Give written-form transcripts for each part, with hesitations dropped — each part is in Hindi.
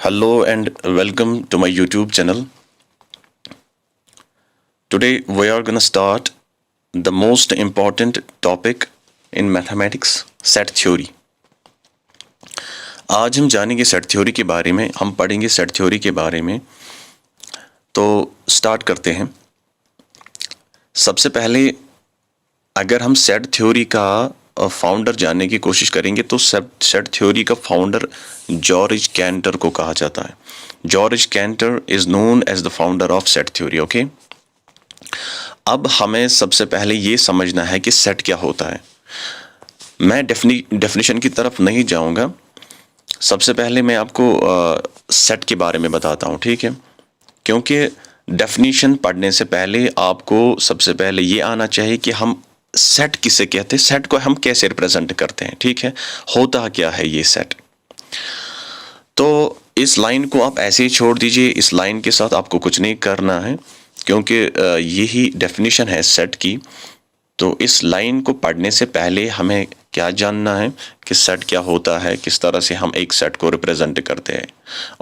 Hello and welcome to my YouTube channel. Today we are going to start the most important topic in mathematics, set theory. आज हम जानेंगे सेट थ्योरी के बारे में, हम पढ़ेंगे सेट थ्योरी के बारे में। तो स्टार्ट करते हैं। सबसे पहले अगर हम सेट थ्योरी का फाउंडर जानने की कोशिश करेंगे तो सेट थ्योरी का फाउंडर जॉर्ज कैंटर को कहा जाता है। George Cantor is known as the founder of set theory. Okay, अब हमें सबसे पहले ये समझना है कि सेट क्या होता है। मैं डेफिनेशन की तरफ नहीं जाऊंगा, सबसे पहले मैं आपको सेट के बारे में बताता हूँ, ठीक है? क्योंकि डेफिनेशन पढ़ने से पहले आपको सबसे पहले ये आना चाहिए कि हम सेट किसे कहते हैं, सेट को हम कैसे रिप्रेजेंट करते हैं, ठीक है? होता क्या है ये सेट। तो इस लाइन को आप ऐसे ही छोड़ दीजिए, इस लाइन के साथ आपको कुछ नहीं करना है क्योंकि यही डेफिनेशन है सेट की। तो इस लाइन को पढ़ने से पहले हमें क्या जानना है कि सेट क्या होता है, किस तरह से हम एक सेट को रिप्रेजेंट करते हैं।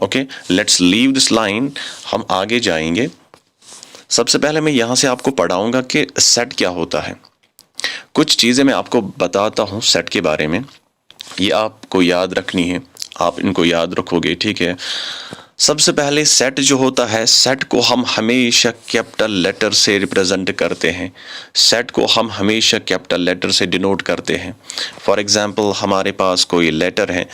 Okay, let's leave this line, हम आगे जाएंगे। सबसे पहले मैं यहाँ से आपको पढ़ाऊंगा कि सेट क्या होता है। कुछ चीज़ें मैं आपको बताता हूँ सेट के बारे में, ये आपको याद रखनी है, आप इनको याद रखोगे, ठीक है? सबसे पहले सेट जो होता है, सेट को हम हमेशा कैपिटल लेटर से रिप्रेजेंट करते हैं। सेट को हम हमेशा कैपिटल लेटर से डिनोट करते हैं। फॉर एग्जांपल हमारे पास कोई लेटर है,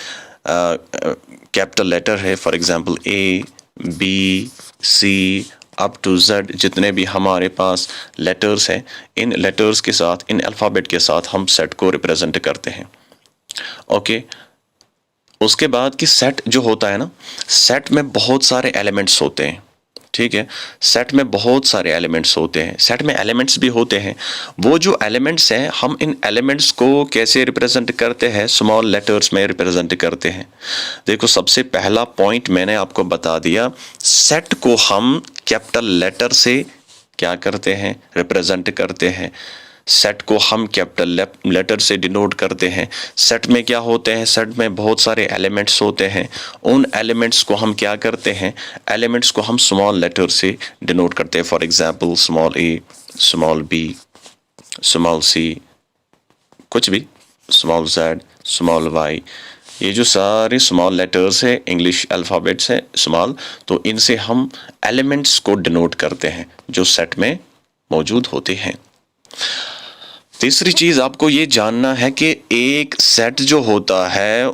कैपिटल लेटर है, for example A B C up to Z, जितने भी हमारे पास लेटर्स हैं, इन लेटर्स के साथ, इन अल्फ़ाबेट के साथ हम सेट को रिप्रेजेंट करते हैं। ओके, उसके बाद कि सेट जो होता है ना, सेट में बहुत सारे एलिमेंट्स होते हैं, ठीक है? सेट में बहुत सारे एलिमेंट्स होते हैं, सेट में एलिमेंट्स भी होते हैं। वो जो एलिमेंट्स हैं, हम इन एलिमेंट्स को कैसे रिप्रेजेंट करते हैं? स्मॉल लेटर्स में रिप्रेजेंट करते हैं। देखो, सबसे पहला पॉइंट मैंने आपको बता दिया, सेट को हम कैपिटल लेटर से क्या करते हैं? रिप्रेजेंट करते हैं। सेट को हम कैपिटल लेटर से डिनोट करते हैं। सेट में क्या होते हैं? सेट में बहुत सारे एलिमेंट्स होते हैं। उन एलिमेंट्स को हम क्या करते हैं? एलिमेंट्स को हम स्मॉल लेटर से डिनोट करते हैं। For example small A, small B, small C, कुछ भी, स्मॉल जेड, स्मॉल वाई, ये जो सारे स्मॉल लेटर्स है, इंग्लिश अल्फ़ाबेट्स है स्मॉल, तो इनसे हम एलिमेंट्स को डिनोट करते हैं जो सेट में मौजूद होते हैं। तीसरी चीज़ आपको ये जानना है कि एक सेट जो होता है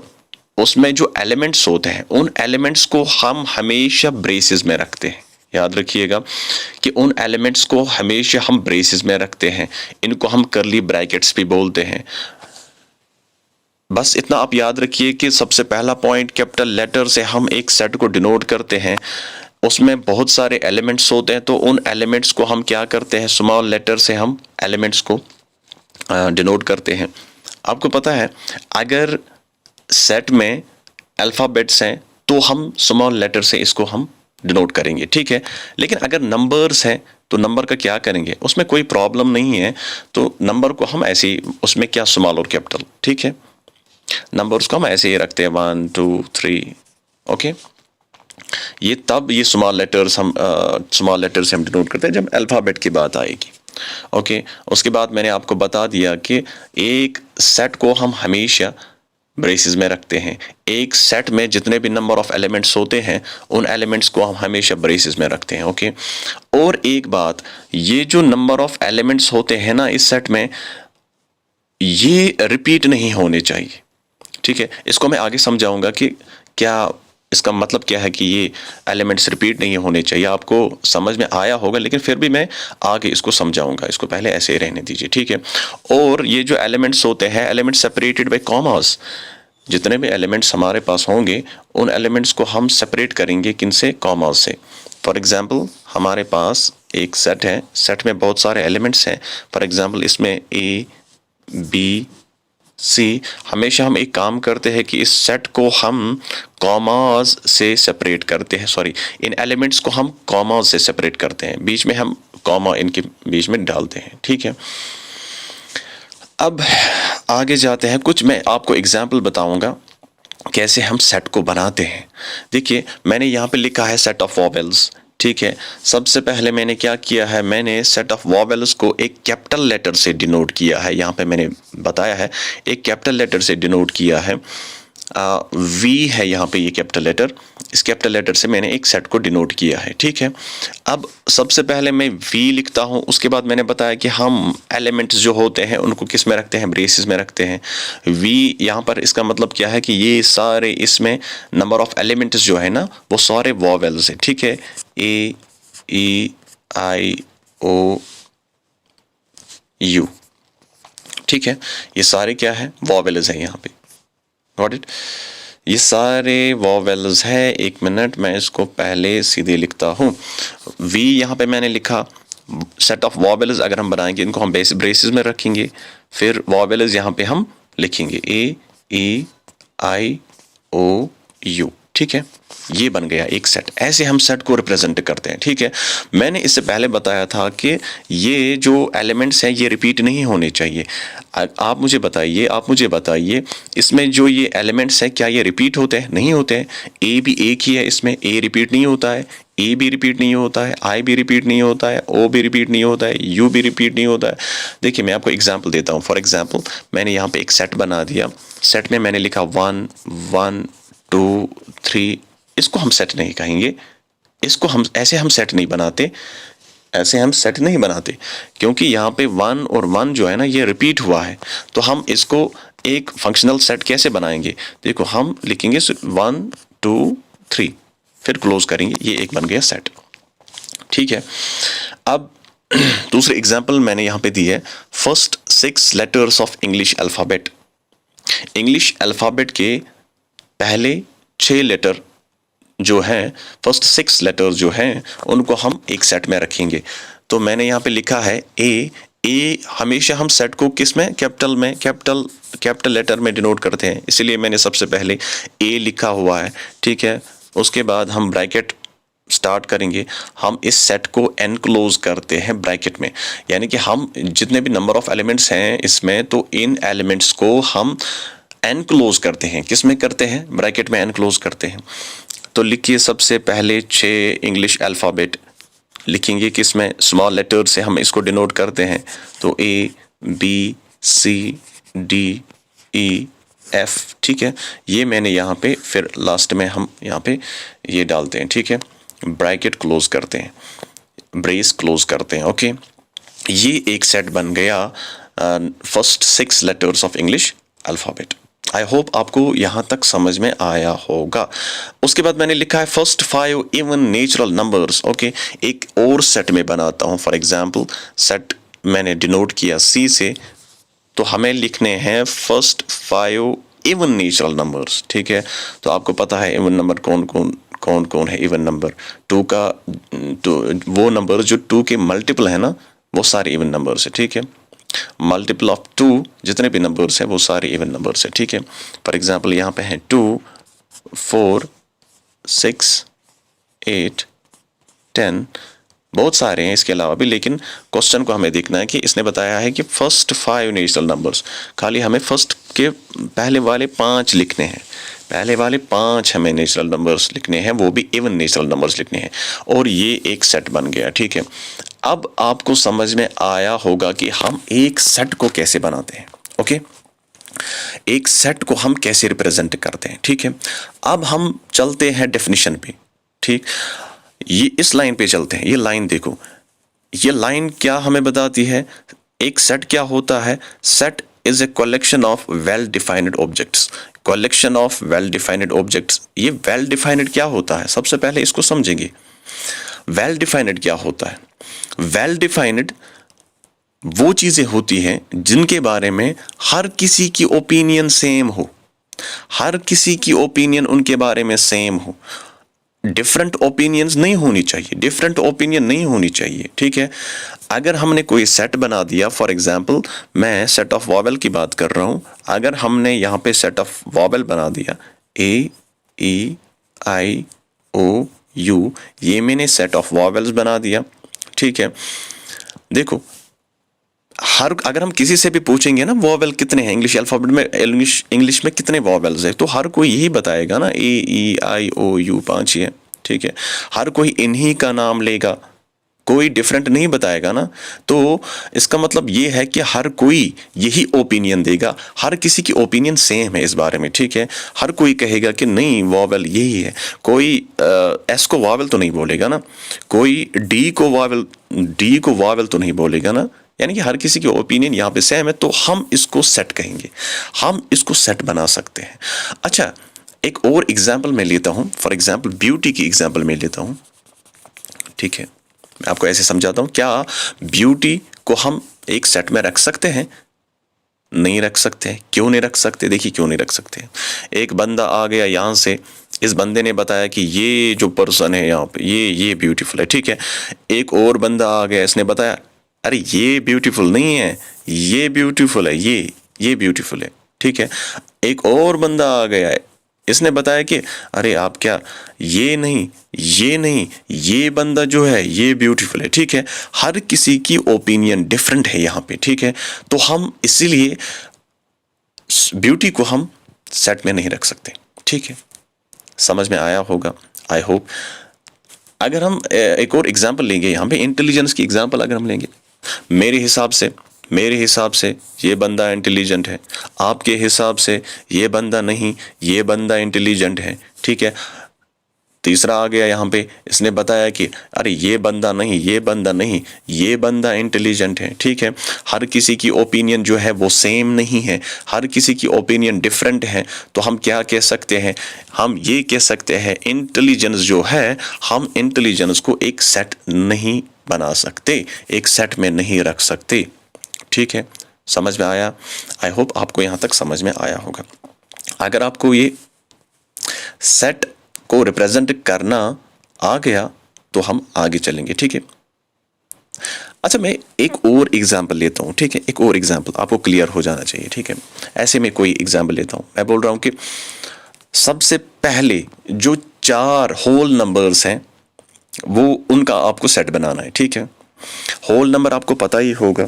उसमें जो एलिमेंट्स होते हैं, उन एलिमेंट्स को हम हमेशा ब्रेसेस में रखते हैं। याद रखिएगा कि उन एलिमेंट्स को हमेशा हम ब्रेसेस में रखते हैं। इनको हम कर्ली ब्रैकेट्स भी बोलते हैं। बस इतना आप याद रखिए कि सबसे पहला पॉइंट, कैपिटल लेटर से हम एक सेट को डिनोट करते हैं। उसमें बहुत सारे एलिमेंट्स होते हैं, तो उन एलिमेंट्स को हम क्या करते हैं? स्मॉल लेटर से हम एलिमेंट्स को डिनोट करते हैं। आपको पता है, अगर सेट में अल्फ़ाबेट्स हैं तो हम स्मॉल लेटर से इसको हम डिनोट करेंगे, ठीक है? लेकिन अगर नंबर्स हैं तो नंबर का क्या करेंगे? उसमें कोई प्रॉब्लम नहीं है, तो नंबर को हम ऐसे ही, उसमें क्या स्मॉल और कैपिटल, ठीक है? नंबर्स को हम ऐसे ही रखते हैं 1 2 3। ओके, ये तब ये स्मॉल लेटर से हम डिनोट करते हैं जब अल्फ़ाबेट की बात आएगी। ओके, उसके बाद मैंने आपको बता दिया कि एक सेट को हम हमेशा ब्रेसेस में रखते हैं। एक सेट में जितने भी नंबर ऑफ एलिमेंट्स होते हैं, उन एलिमेंट्स को हम हमेशा ब्रेसेस में रखते हैं। ओके, और एक बात, ये जो नंबर ऑफ एलिमेंट्स होते हैं ना इस सेट में, ये रिपीट नहीं होने चाहिए, ठीक है? इसको मैं आगे समझाऊंगा कि क्या इसका मतलब क्या है कि ये एलिमेंट्स रिपीट नहीं होने चाहिए। आपको समझ में आया होगा, लेकिन फिर भी मैं आगे इसको समझाऊंगा, इसको पहले ऐसे ही रहने दीजिए, ठीक है? और ये जो एलिमेंट्स होते हैं, एलिमेंट्स सेपरेटेड बाय कॉमास। जितने भी एलिमेंट्स हमारे पास होंगे, उन एलिमेंट्स को हम सेपरेट करेंगे किनसे? कॉमास से। फॉर एग्जाम्पल हमारे पास एक सेट है, सेट में बहुत सारे एलिमेंट्स हैं। फॉर एग्जाम्पल इसमें ए बी सी, हमेशा हम एक काम करते हैं कि इस सेट को हम कॉमास से सेपरेट करते हैं, सॉरी, इन एलिमेंट्स को हम कॉमास से सेपरेट करते हैं, बीच में हम कॉमा इनके बीच में डालते हैं, ठीक है? अब आगे जाते हैं, कुछ मैं आपको एग्जाम्पल बताऊंगा कैसे हम सेट को बनाते हैं। देखिए मैंने यहाँ पे लिखा है सेट ऑफ वॉवेल्स, ठीक है। सबसे पहले मैंने क्या किया है, मैंने सेट ऑफ वॉवेल्स को एक कैपिटल लेटर से डिनोट किया है। यहाँ पे मैंने बताया है एक कैपिटल लेटर से डिनोट किया है। वी है यहाँ पे ये कैपिटल लेटर, इस कैपिटल लेटर से मैंने एक सेट को डिनोट किया है, ठीक है। अब सबसे पहले मैं वी लिखता हूँ, उसके बाद मैंने बताया कि हम एलिमेंट्स जो होते हैं उनको किस में रखते हैं, ब्रेसेस में रखते हैं। वी यहाँ पर इसका मतलब क्या है कि ये सारे इसमें नंबर ऑफ एलिमेंट्स जो है ना वो सारे वॉवेल्स हैं, ठीक है। ए ई आई ओ यू, ठीक है। ये सारे क्या है, वॉवेल्स हैं यहाँ पे। गॉट इट, ये सारे वॉवेल्स है। एक मिनट, मैं इसको पहले सीधे लिखता हूँ। वी यहाँ पे मैंने लिखा, सेट ऑफ वॉवेल्स अगर हम बनाएंगे इनको हम ब्रेसेस में रखेंगे, फिर वॉवेल्स यहाँ पे हम लिखेंगे ए ई आई ओ यू, ठीक है। ये बन गया एक सेट। ऐसे हम सेट को रिप्रेजेंट करते हैं, ठीक है। मैंने इससे पहले बताया था कि ये जो एलिमेंट्स हैं ये रिपीट नहीं होने चाहिए। आप मुझे बताइए इसमें जो ये एलिमेंट्स हैं क्या ये रिपीट होते हैं? नहीं होते हैं। ए भी एक ही है, इसमें ए रिपीट नहीं होता है, ए भी रिपीट नहीं होता है, आई भी रिपीट नहीं होता है, ओ भी रिपीट नहीं होता है, यू भी रिपीट नहीं होता है। देखिए मैं आपको एग्जांपल देता हूँ। फॉर एग्जांपल मैंने यहाँ पे एक सेट बना दिया, सेट में मैंने लिखा 1 1 2 3। इसको हम सेट नहीं कहेंगे, इसको हम हम सेट नहीं बनाते, ऐसे हम सेट नहीं बनाते, क्योंकि यहाँ पे 1 और 1 जो है ना ये रिपीट हुआ है। तो हम इसको एक फंक्शनल सेट कैसे बनाएंगे? देखो हम लिखेंगे 1 2 3, फिर क्लोज करेंगे, ये एक बन गया सेट, ठीक है। अब दूसरे एग्जाम्पल मैंने यहाँ पे दी है, first 6 letters of English alphabet. English alphabet के पहले 6 लेटर जो हैं, फर्स्ट 6 लेटर्स जो हैं उनको हम एक सेट में रखेंगे। तो मैंने यहाँ पे लिखा है ए। ए हमेशा हम सेट को किस में, कैपिटल लेटर में डिनोट करते हैं, इसीलिए मैंने सबसे पहले ए लिखा हुआ है, ठीक है। उसके बाद हम ब्रैकेट स्टार्ट करेंगे, हम इस सेट को एनक्लोज करते हैं ब्रैकेट में, यानी कि हम जितने भी नंबर ऑफ एलिमेंट्स हैं इसमें, तो इन एलिमेंट्स को हम एनक्लोज करते हैं। किस में करते हैं? ब्रैकेट में एनक्लोज करते हैं। तो लिखिए सबसे पहले 6 इंग्लिश अल्फ़ाबेट लिखेंगे, किस में, स्मॉल लेटर से हम इसको डिनोट करते हैं। तो A B C D E F, ठीक है। ये मैंने यहाँ पे, फिर लास्ट में हम यहाँ पे ये डालते हैं, ठीक है। ब्रैकेट क्लोज करते हैं, ब्रेस क्लोज करते हैं, ओके। ये एक सेट बन गया first 6 letters of English alphabet. I hope आपको यहाँ तक समझ में आया होगा। उसके बाद मैंने लिखा है first 5 even natural numbers, okay. एक और सेट में बनाता हूँ। फॉर एग्जांपल सेट मैंने डिनोट किया सी से, तो हमें लिखने हैं फर्स्ट 5 इवन नेचुरल नंबर्स, ठीक है। तो आपको पता है इवन नंबर कौन कौन है। इवन नंबर 2 का, तो वो नंबर जो 2 के मल्टीपल है ना वो सारे इवन नंबर्स है, ठीक है। मल्टीपल ऑफ 2 जितने भी नंबर्स हैं वो सारे इवन नंबर्स हैं, ठीक है। फॉर एग्जांपल यहाँ पे हैं 2 4 6 8 10, बहुत सारे हैं इसके अलावा भी, लेकिन क्वेश्चन को हमें देखना है कि इसने बताया है कि फर्स्ट 5 नेचुरल नंबर्स, खाली हमें फर्स्ट के पहले वाले 5 लिखने हैं। पहले वाले 5 हमें नेचुरल नंबर्स लिखने हैं, वो भी इवन नेचुरल नंबर्स लिखने हैं, और ये एक सेट बन गया, ठीक है। अब आपको समझ में आया होगा कि हम एक सेट को कैसे बनाते हैं, ओके। एक सेट को हम कैसे रिप्रेजेंट करते हैं, ठीक है। अब हम चलते हैं डेफिनेशन पे, ठीक। ये इस लाइन पे चलते हैं। ये लाइन देखो, ये लाइन क्या हमें बताती है? एक सेट क्या होता है? Set is a collection of well defined objects. Collection of well defined objects. ये वेल डिफाइंड क्या होता है? सबसे पहले इसको समझेंगे। वेल डिफाइंड क्या होता है? वेल डिफाइंड वो चीजें होती हैं जिनके बारे में हर किसी की ओपिनियन सेम हो, हर किसी की ओपिनियन उनके बारे में सेम हो। डिफरेंट ओपिनियंस नहीं होनी चाहिए, डिफरेंट ओपिनियन नहीं होनी चाहिए, ठीक है। अगर हमने कोई सेट बना दिया, फॉर एग्जांपल मैं सेट ऑफ वॉवेल की बात कर रहा हूं, अगर हमने यहाँ पे सेट ऑफ वॉवेल बना दिया ए ई आई ओ यू, ये मैंने सेट ऑफ वॉवेल्स बना दिया, ठीक है। देखो अगर हम किसी से भी पूछेंगे ना वॉवेल कितने हैं इंग्लिश अल्फाबेट में, इंग्लिश में कितने वॉवेल्स है, तो हर कोई यही बताएगा ना, A E I O U 5 ही है, ठीक है। हर कोई इन्हीं का नाम लेगा, कोई डिफरेंट नहीं बताएगा ना। तो इसका मतलब ये है कि हर कोई यही ओपिनियन देगा, हर किसी की ओपिनियन सेम है इस बारे में, ठीक है। हर कोई कहेगा कि नहीं वॉवेल यही है, कोई एस को वॉवेल तो नहीं बोलेगा ना, कोई डी को वॉवेल तो नहीं बोलेगा ना, यानी कि हर किसी की ओपिनियन यहाँ पे सेम है। तो हम इसको सेट कहेंगे, हम इसको सेट बना सकते हैं। अच्छा, एक और एग्जाम्पल मैं लेता हूँ, फॉर एग्जाम्पल ब्यूटी की एग्जाम्पल मैं लेता हूँ, ठीक है। मैं आपको ऐसे समझाता हूँ, क्या ब्यूटी को हम एक सेट में रख सकते हैं? नहीं रख सकते। क्यों नहीं रख सकते? देखिए क्यों नहीं रख सकते। एक बंदा आ गया यहाँ से, इस बंदे ने बताया कि ये जो पर्सन है यहाँ पे ये ब्यूटीफुल है, ठीक है। एक और बंदा आ गया, इसने बताया अरे ये ब्यूटीफुल नहीं है, ये ब्यूटीफुल है, ये ब्यूटीफुल है, ठीक है। एक और बंदा आ गया है, इसने बताया कि अरे आप क्या, ये नहीं, ये बंदा जो है ये ब्यूटीफुल है, ठीक है। हर किसी की ओपिनियन डिफरेंट है यहाँ पे, ठीक है। तो हम इसीलिए ब्यूटी को हम सेट में नहीं रख सकते, ठीक है। समझ में आया होगा, आई होप। अगर हम एक और एग्जांपल लेंगे यहाँ पे, इंटेलिजेंस की एग्जांपल अगर हम लेंगे, मेरे हिसाब से ये बंदा इंटेलिजेंट है, आपके हिसाब से ये बंदा नहीं, ये बंदा इंटेलिजेंट है, ठीक है। तीसरा आ गया यहाँ पे, इसने बताया कि अरे ये बंदा नहीं, ये बंदा इंटेलिजेंट है, ठीक है। हर किसी की ओपिनियन जो है वो सेम नहीं है, हर किसी की ओपिनियन डिफरेंट है। तो हम क्या कह सकते हैं? हम ये कह सकते हैं इंटेलिजेंस जो है, हम इंटेलिजेंस को एक सेट नहीं बना सकते, एक सेट में नहीं रख सकते, ठीक है। समझ में आया? आई होप आपको यहाँ तक समझ में आया होगा। अगर आपको ये सेट को रिप्रेजेंट करना आ गया तो हम आगे चलेंगे, ठीक है। अच्छा, मैं एक और एग्जांपल लेता हूं, ठीक है। एक और एग्जांपल आपको क्लियर हो जाना चाहिए, ठीक है। ऐसे में कोई एग्जांपल लेता हूं, मैं बोल रहा हूं कि सबसे पहले जो 4 होल नंबर्स हैं वो उनका आपको सेट बनाना है, ठीक है। होल नंबर आपको पता ही होगा,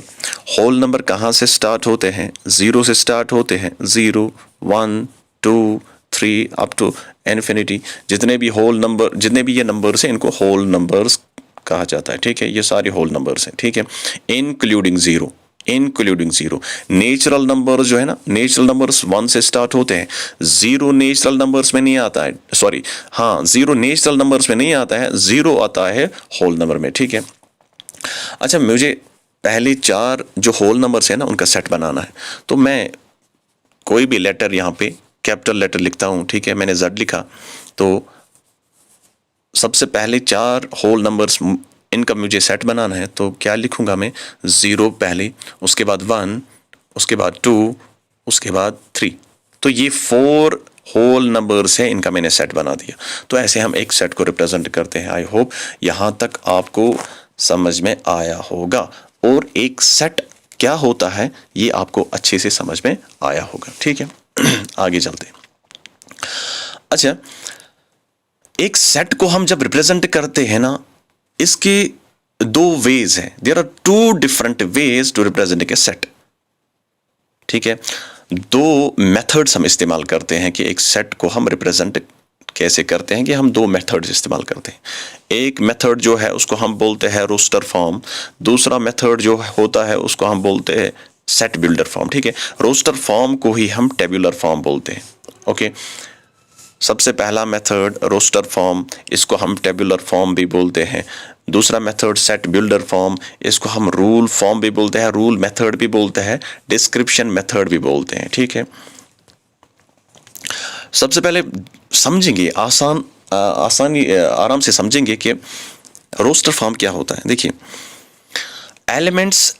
होल नंबर कहाँ से स्टार्ट होते हैं? 0 से स्टार्ट होते हैं, 0 1 2 3 अप टू इन्फिनिटी। जितने भी ये नंबर्स हैं इनको होल नंबर्स कहा जाता है, ठीक है। ये सारे होल नंबर्स हैं, ठीक है, इंक्लूडिंग जीरो। नेचुरल नंबर्स जो है ना, नेचुरल नंबर्स 1 से स्टार्ट होते हैं, 0 नेचुरल नंबर्स में नहीं आता है, सॉरी हाँ, 0 नेचुरल नंबर्स में नहीं आता है, 0 आता है होल नंबर में, ठीक है। अच्छा, मुझे पहले 4 जो होल नंबर्स है ना उनका सेट बनाना है। तो मैं कोई भी लेटर यहाँ पे कैपिटल लेटर लिखता हूँ, ठीक है। मैंने Z लिखा, तो सबसे पहले 4 होल नंबर्स इनका मुझे सेट बनाना है। तो क्या लिखूंगा मैं? 0 पहले, उसके बाद 1, उसके बाद 2, उसके बाद 3। तो ये 4 होल नंबर्स है, इनका मैंने सेट बना दिया। तो ऐसे हम एक सेट को रिप्रेजेंट करते हैं। आई होप यहाँ तक आपको समझ में आया होगा, और एक सेट क्या होता है ये आपको अच्छे से समझ में आया होगा, ठीक है। आगे चलते हैं। अच्छा, एक सेट को हम जब रिप्रेजेंट करते हैं ना, इसके 2 वेज हैं। There are 2 different ways to represent a set, ठीक है। 2 मेथड्स हम इस्तेमाल करते हैं कि एक सेट को हम रिप्रेजेंट कैसे करते हैं, कि हम 2 मेथड्स इस्तेमाल करते हैं। एक मेथड जो है उसको हम बोलते हैं रोस्टर फॉर्म, दूसरा मेथड जो होता है उसको हम बोलते हैं सेट बिल्डर फॉर्म, ठीक है। रोस्टर फॉर्म को ही हम टेबुलर फॉर्म बोलते हैं, ओके। सबसे पहला मेथड रोस्टर फॉर्म, इसको हम टेबुलर फॉर्म भी बोलते हैं। दूसरा मेथड सेट बिल्डर फॉर्म, इसको हम रूल फॉर्म भी बोलते हैं, रूल मेथड भी बोलते हैं, डिस्क्रिप्शन मेथड भी बोलते हैं, ठीक है। सबसे पहले समझेंगे, आराम से समझेंगे कि रोस्टर फॉर्म क्या होता है। देखिए, एलिमेंट्स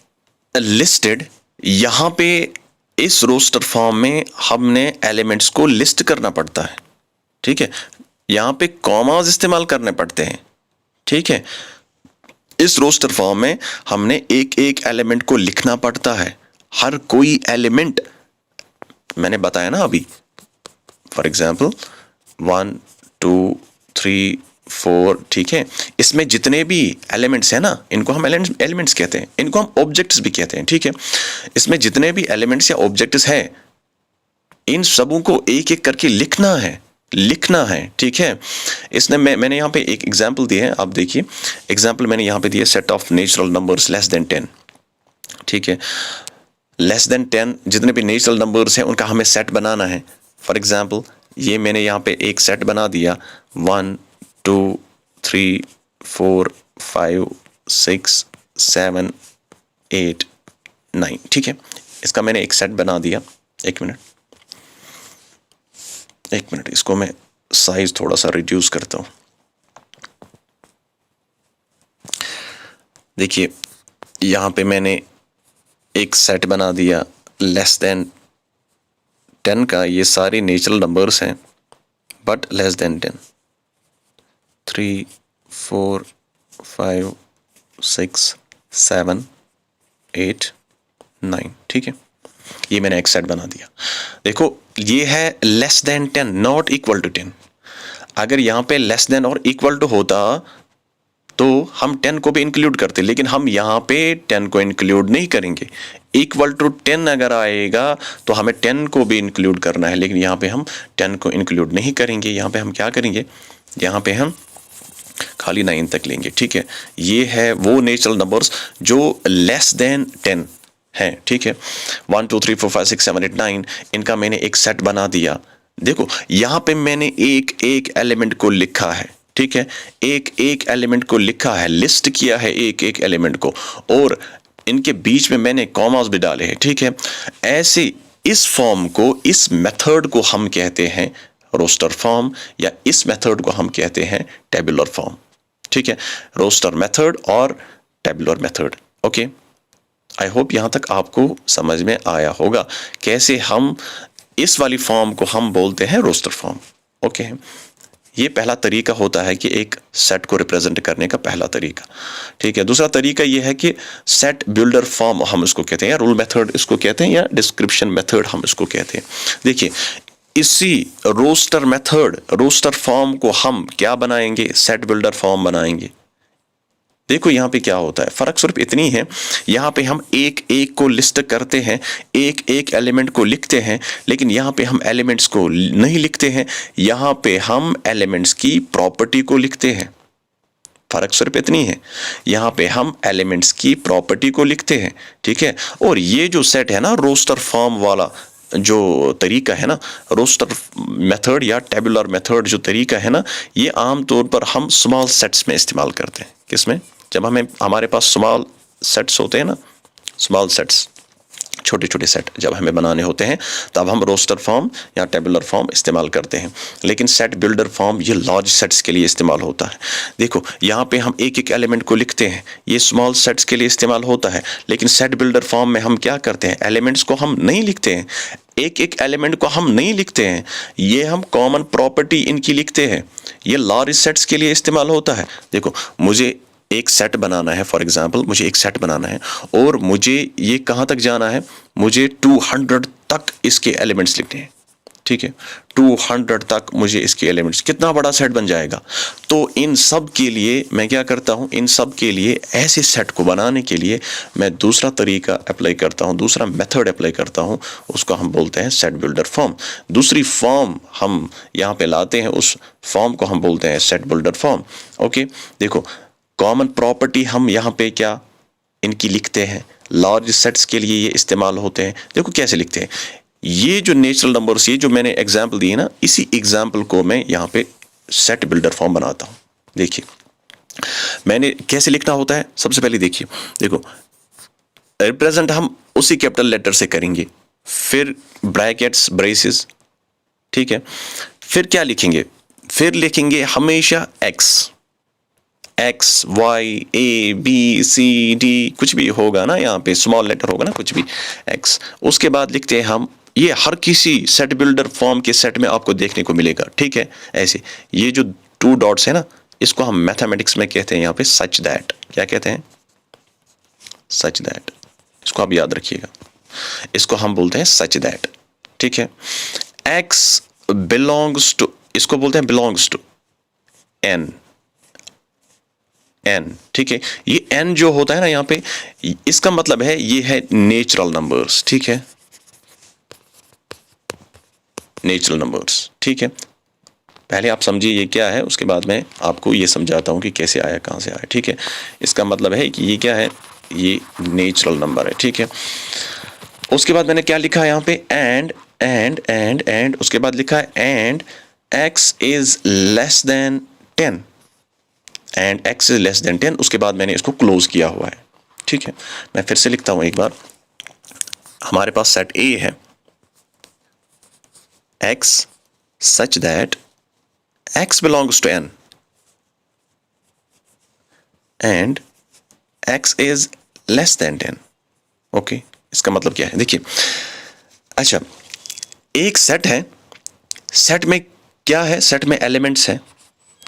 लिस्टेड, यहाँ पे इस रोस्टर फॉर्म में हमने एलिमेंट्स को लिस्ट करना पड़ता है, ठीक है। यहाँ पे कॉमास इस्तेमाल करने पड़ते हैं, ठीक है। इस रोस्टर फॉर्म में हमने एक एक एलिमेंट को लिखना पड़ता है। हर कोई एलिमेंट मैंने बताया ना अभी, फॉर एग्जाम्पल 1 2 3 4, ठीक है। इसमें जितने भी एलिमेंट्स हैं ना, इनको हम एलिमेंट्स कहते हैं, इनको हम ऑब्जेक्ट्स भी कहते हैं, ठीक है। इसमें जितने भी एलिमेंट्स या ऑब्जेक्ट्स हैं, इन सबों को एक एक करके लिखना है, ठीक है। इसने मैंने यहाँ पे एक एग्जांपल दिया है, आप देखिए एग्जांपल मैंने यहाँ पे दिया set of natural numbers less than 10, ठीक है। लेस देन 10 जितने भी नेचुरल नंबर्स हैं उनका हमें सेट बनाना है। फॉर एग्जांपल ये मैंने यहाँ पे एक सेट बना दिया 1 2 3 4 5 6 7 8 9, ठीक है। इसका मैंने एक सेट बना दिया। एक मिनट इसको मैं साइज थोड़ा सा रिड्यूस करता हूँ। देखिए यहाँ पे मैंने एक सेट बना दिया लेस देन 10 का, ये सारे नेचुरल नंबर्स हैं बट लेस देन 10, 3 4 5 6 7 8 9, ठीक है। ये मैंने एक सेट बना दिया। देखो ये है less than 10, not equal to 10। अगर यहाँ पे लेस देन और इक्वल टू होता तो हम 10 को भी इंक्लूड करते, लेकिन हम यहाँ पे 10 को इंक्लूड नहीं करेंगे। इक्वल टू 10 अगर आएगा तो हमें 10 को भी इंक्लूड करना है, लेकिन यहाँ पे हम 10 को इंक्लूड नहीं करेंगे। यहाँ पे हम क्या करेंगे, यहाँ पे हम खाली 9 तक लेंगे, ठीक है। ये है वो नेचुरल नंबर्स जो लेस देन 10 है, ठीक है। 1 2 3 4 5 6 7 8 9, इनका मैंने एक सेट बना दिया। देखो यहाँ पे मैंने एक एक एलिमेंट को लिखा है, ठीक है। एक एक एलिमेंट को लिखा है, लिस्ट किया है एक एक एलिमेंट को, और इनके बीच में मैंने कॉमास भी डाले हैं, ठीक है। ऐसे इस फॉर्म को, इस मेथड को हम कहते हैं रोस्टर फॉर्म, या इस मेथड को हम कहते हैं टेबुलर फॉर्म, ठीक है। रोस्टर मेथड और tabular method, okay. I hope यहाँ तक आपको समझ में आया होगा कैसे हम इस वाली फॉर्म को हम बोलते हैं रोस्टर फॉर्म, ओके। ये पहला तरीका होता है कि एक सेट को रिप्रेजेंट करने का पहला तरीका, ठीक है। दूसरा तरीका ये है कि सेट बिल्डर फॉर्म हम इसको कहते हैं, या रूल मेथड इसको कहते हैं, या डिस्क्रिप्शन मेथड हम इसको कहते हैं। देखिए इसी रोस्टर मेथड, रोस्टर फॉर्म को हम क्या बनाएंगे, सेट बिल्डर फॉर्म बनाएंगे। देखो यहाँ पे क्या होता है, फर्क सिर्फ इतनी है, यहाँ पे हम एक एक को लिस्ट करते हैं, एक एक एलिमेंट को लिखते हैं, लेकिन यहाँ पे हम एलिमेंट्स को नहीं लिखते हैं, यहाँ पे हम एलिमेंट्स की प्रॉपर्टी को लिखते हैं। फर्क सिर्फ इतनी है, यहाँ पे हम एलिमेंट्स की प्रॉपर्टी को लिखते हैं, ठीक है। और ये जो सेट है ना, रोस्टर फॉर्म वाला जो तरीका है ना, रोस्टर मेथड या टेबुलर मेथड जो तरीका है ना, ये आमतौर पर हम स्मॉल सेट्स में इस्तेमाल करते हैं। किसमें, जब हमारे पास स्मॉल सेट्स होते हैं ना, स्मॉल सेट्स, छोटे छोटे सेट जब हमें बनाने होते हैं, तब हम रोस्टर फॉर्म या टेबुलर फॉर्म इस्तेमाल करते हैं। लेकिन सेट बिल्डर फॉर्म ये लार्ज सेट्स के लिए इस्तेमाल होता है। देखो यहाँ पे हम एक एक एलिमेंट को लिखते हैं, ये स्मॉल सेट्स के लिए इस्तेमाल होता है। लेकिन सेट बिल्डर फॉर्म में हम क्या करते हैं, एलिमेंट्स को हम नहीं लिखते हैं, एक एक एलिमेंट को हम नहीं लिखते हैं, ये हम कॉमन प्रॉपर्टी इनकी लिखते हैं। ये लार्ज सेट्स के लिए इस्तेमाल होता है। देखो मुझे एक सेट बनाना है, फॉर एग्जांपल मुझे एक सेट बनाना है, और मुझे ये कहाँ तक जाना है, मुझे 200 तक इसके एलिमेंट्स लिखने हैं, ठीक है। 200 तक मुझे इसके एलिमेंट्स, कितना बड़ा सेट बन जाएगा। तो इन सब के लिए मैं क्या करता हूँ, इन सब के लिए ऐसे सेट को बनाने के लिए मैं दूसरा तरीका अप्लाई करता हूँ, दूसरा मेथड अप्लाई करता हूँ, उसको हम बोलते हैं सेट बिल्डर फॉर्म। दूसरी फॉर्म हम यहाँ पे लाते हैं, उस फॉर्म को हम बोलते हैं सेट बिल्डर फॉर्म, ओके। देखो कॉमन प्रॉपर्टी हम यहाँ पे क्या इनकी लिखते हैं, लार्ज सेट्स के लिए ये इस्तेमाल होते हैं। देखो कैसे लिखते हैं, ये जो नेचुरल नंबर्स, ये जो मैंने एग्जांपल दिए ना, इसी एग्जांपल को मैं यहाँ पे सेट बिल्डर फॉर्म बनाता हूँ। देखिए मैंने कैसे लिखना होता है, सबसे पहले देखिए, देखो रिप्रेजेंट हम उसी कैपिटल लेटर से करेंगे, फिर ब्रैकेट्स, ब्रेसेस, ठीक है। फिर क्या लिखेंगे, फिर लिखेंगे हमेशा X Y A B C D, कुछ भी होगा ना, यहाँ पे स्मॉल लेटर होगा ना, कुछ भी एक्स। उसके बाद लिखते हैं हम, ये हर किसी सेट बिल्डर फॉर्म के सेट में आपको देखने को मिलेगा, ठीक है। ऐसे ये जो 2 डॉट्स है ना, इसको हम मैथमेटिक्स में कहते हैं यहाँ पे सच दैट, क्या कहते हैं, सच दैट। इसको आप याद रखिएगा, इसको हम बोलते हैं सच दैट, ठीक है। एक्स बिलोंग्स टू, इसको बोलते हैं बिलोंग्स टू एन, n, ठीक है। ये n जो होता है ना यहाँ पे, इसका मतलब है ये है नेचुरल नंबर्स, ठीक है, नेचुरल नंबर्स, ठीक है। पहले आप समझिए ये क्या है, उसके बाद मैं आपको ये समझाता हूँ कि कैसे आया, कहाँ से आया, ठीक है। इसका मतलब है कि ये क्या है, ये नेचुरल नंबर है, ठीक है। उसके बाद मैंने क्या लिखा है यहाँ पे, एंड उसके बाद लिखा है and x is less than 10, and x is less than 10। उसके बाद मैंने इसको क्लोज किया हुआ है, ठीक है। मैं फिर से लिखता हूँ एक बार। हमारे पास सेट A है, x such that x belongs to n and x is less than 10, okay. इसका मतलब क्या है, देखिए, अच्छा, एक सेट है, सेट में क्या है, सेट में एलिमेंट्स हैं,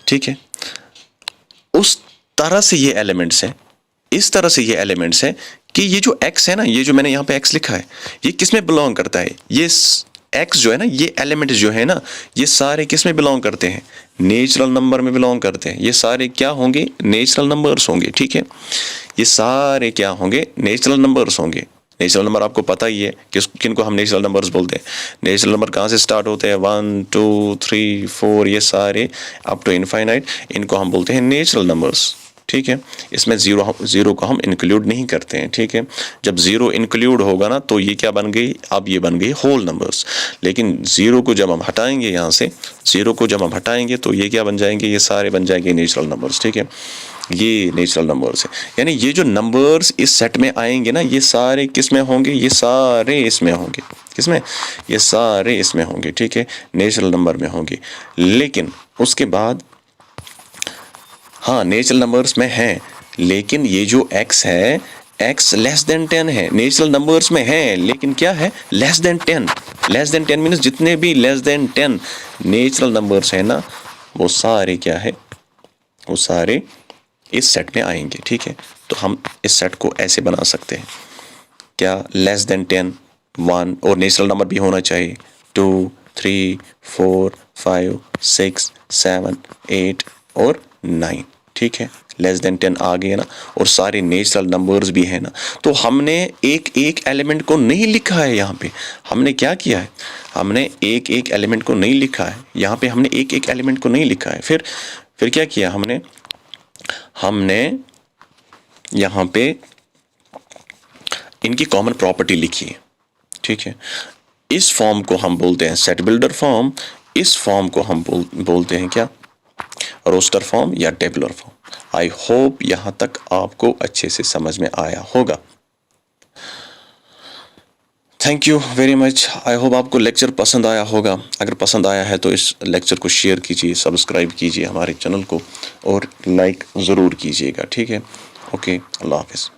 ठीक है। उस तरह से ये एलिमेंट्स हैं, इस तरह से ये एलिमेंट्स हैं कि ये जो x है ना, ये जो मैंने यहाँ पे x लिखा है, ये किस में बिलोंग करता है, ये x जो है ना, ये एलिमेंट जो है ना, ये सारे किस में बिलोंग करते हैं, नेचुरल नंबर में बिलोंग करते हैं। ये सारे क्या होंगे, नेचुरल नंबर्स होंगे, ठीक है। ये सारे क्या होंगे, नेचुरल नंबर्स होंगे। नेचुरल नंबर आपको पता ही है कि किनको हम नेचुरल नंबर्स बोलते हैं। नेचुरल नंबर कहाँ से स्टार्ट होते हैं, 1 2 3 4, ये सारे अप टू इनफाइनाइट, इनको हम बोलते हैं नेचुरल नंबर्स, ठीक है। इसमें ज़ीरो को हम इंक्लूड नहीं करते हैं, ठीक है। जब ज़ीरो इंक्लूड होगा ना, तो ये क्या बन गई, अब ये बन गई होल नंबर्स। लेकिन ज़ीरो को जब हम हटाएंगे यहाँ से, ज़ीरो को जब हम हटाएंगे तो ये क्या बन जाएंगे, ये सारे बन जाएंगे नेचुरल नंबर्स, ठीक है। ये नेचुरल नंबर्स है, यानी ये जो नंबर्स इस सेट में आएंगे ना, ये सारे किस में होंगे, ये सारे इसमें होंगे, किसमें, ये सारे इसमें होंगे, ठीक है, नेचुरल नंबर में होंगे। लेकिन उसके बाद, हाँ, नेचुरल नंबर्स में है, लेकिन ये जो x है, x लेस देन 10 है, नेचुरल नंबर्स में है, लेकिन क्या है, less than 10। Less than 10 means जितने भी लेस देन 10 नेचुरल नंबर्स है ना, वो सारे क्या है, वो सारे इस सेट में आएंगे, ठीक है। तो हम इस सेट को ऐसे बना सकते हैं, क्या, लेस देन 10 1, और नेचुरल नंबर भी होना चाहिए 2 3 4 5 6 7 8 और 9, ठीक है। लेस देन 10 आ गए ना, और सारे नेचुरल नंबर्स भी है ना। तो हमने एक एक एलिमेंट को नहीं लिखा है यहाँ पे, हमने क्या किया है, हमने एक एक एलिमेंट को नहीं लिखा है यहाँ पे, हमने एक एक एलिमेंट को नहीं लिखा है। फिर क्या किया हमने यहाँ पे इनकी कॉमन प्रॉपर्टी लिखी है, ठीक है। इस फॉर्म को हम बोलते हैं सेट बिल्डर फॉर्म, इस फॉर्म को हम बोलते हैं क्या, रोस्टर फॉर्म या टेबुलर फॉर्म। आई होप यहां तक आपको अच्छे से समझ में आया होगा। Thank you very much. I hope आपको लेक्चर पसंद आया होगा। अगर पसंद आया है तो इस लेक्चर को शेयर कीजिए, सब्सक्राइब कीजिए हमारे चैनल को, और लाइक ज़रूर कीजिएगा, ठीक है। ओके, अल्लाह हाफ़िज़।